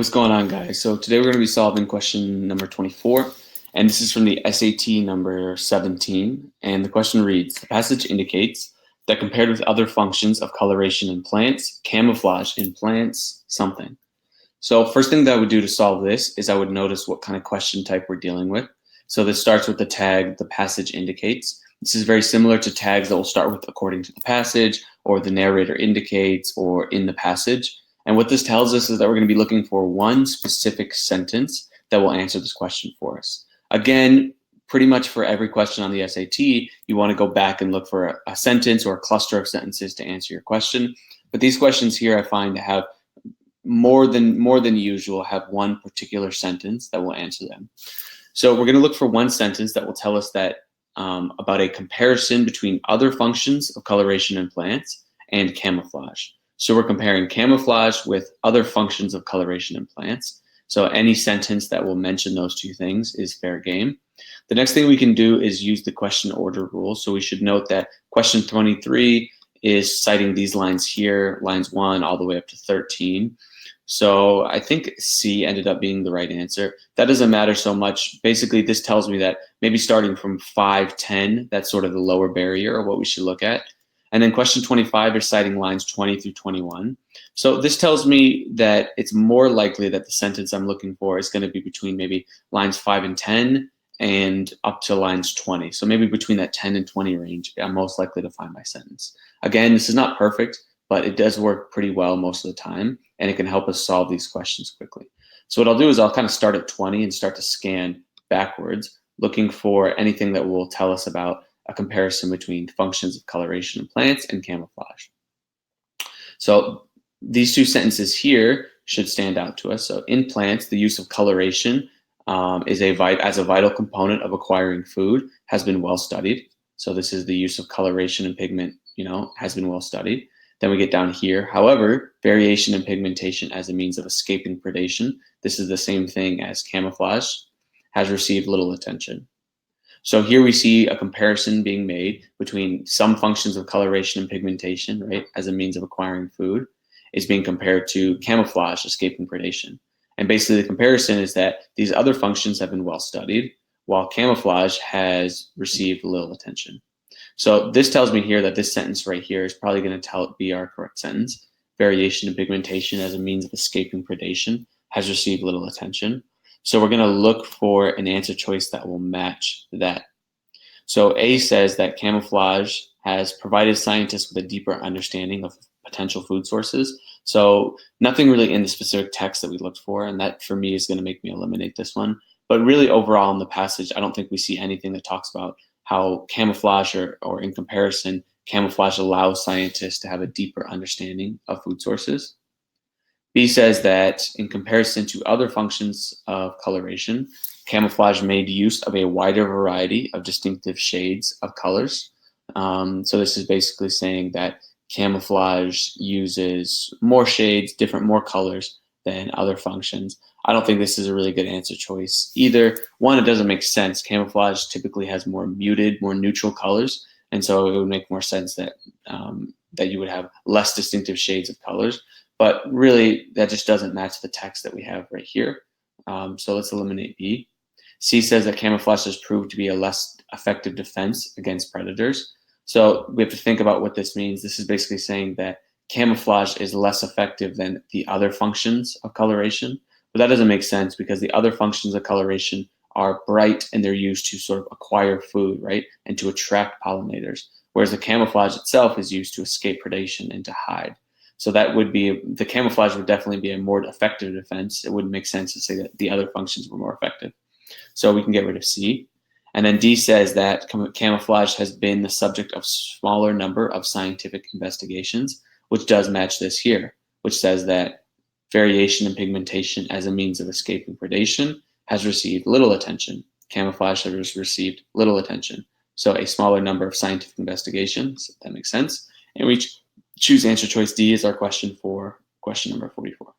what's going on, guys? So today we're going to be solving question number 24, and this is from the SAT number 17, and the question reads, the passage indicates that compared with other functions of coloration in plants, camouflage in plants, something. So first thing that I would do to solve this is I would notice what kind of question type we're dealing with. So this starts with the tag, the passage indicates. This is very similar to tags that will start with according to the passage, or the narrator indicates, or in the passage. And what this tells us is that we're going to be looking for one specific sentence that will answer this question for us. Again, pretty much for every question on the SAT, you want to go back and look for a sentence or a cluster of sentences to answer your question. But these questions here I find to have more than usual have one particular sentence that will answer them. So we're going to look for one sentence that will tell us that about a comparison between other functions of coloration in plants and camouflage. So we're comparing camouflage with other functions of coloration in plants. So any sentence that will mention those two things is fair game. The next thing we can do is use the question order rule. So we should note that question 23 is citing these lines here, lines 1 all the way up to 13. So I think C ended up being the right answer. That doesn't matter so much. Basically, this tells me that maybe starting from 5, 10, that's sort of the lower barrier of what we should look at. And then question 25 is citing lines 20 through 21. So this tells me that it's more likely that the sentence I'm looking for is going to be between maybe lines 5 and 10 and up to lines 20. So maybe between that 10 and 20 range, I'm most likely to find my sentence. Again, this is not perfect, but it does work pretty well most of the time, and it can help us solve these questions quickly. So what I'll do is I'll kind of start at 20 and start to scan backwards, looking for anything that will tell us about a comparison between functions of coloration in plants and camouflage. So these two sentences here should stand out to us. So in plants, the use of coloration as a vital component of acquiring food has been well studied. So this is the use of coloration and pigment, has been well studied. Then we get down here. However, variation in pigmentation as a means of escaping predation, this is the same thing as camouflage, has received little attention. So here we see a comparison being made between some functions of coloration and pigmentation, right, as a means of acquiring food, is being compared to camouflage, escaping predation. And basically the comparison is that these other functions have been well studied, while camouflage has received little attention. So this tells me here that this sentence right here is probably going to be our correct sentence. Variation in pigmentation as a means of escaping predation has received little attention. So we're going to look for an answer choice that will match that. So A says that camouflage has provided scientists with a deeper understanding of potential food sources. So nothing really in the specific text that we looked for, and that for me is going to make me eliminate this one. But really overall in the passage, I don't think we see anything that talks about how camouflage or in comparison, camouflage allows scientists to have a deeper understanding of food sources. B says that in comparison to other functions of coloration, camouflage made use of a wider variety of distinctive shades of colors. So this is basically saying that camouflage uses more shades, more colors than other functions. I don't think this is a really good answer choice either. One, it doesn't make sense. Camouflage typically has more muted, more neutral colors, and so it would make more sense that that you would have less distinctive shades of colors. But really, that just doesn't match the text that we have right here. So let's eliminate B. C says that camouflage has proved to be a less effective defense against predators. So we have to think about what this means. This is basically saying that camouflage is less effective than the other functions of coloration. But that doesn't make sense because the other functions of coloration are bright and they're used to sort of acquire food, right? And to attract pollinators. Whereas the camouflage itself is used to escape predation and to hide. So that would be, the camouflage would definitely be a more effective defense. It wouldn't make sense to say that the other functions were more effective. So we can get rid of C. And then D says that camouflage has been the subject of smaller number of scientific investigations, which does match this here, which says that variation in pigmentation as a means of escaping predation has received little attention. Camouflage has received little attention. So a smaller number of scientific investigations, if that makes sense. And we choose answer choice D as our question for question number 24.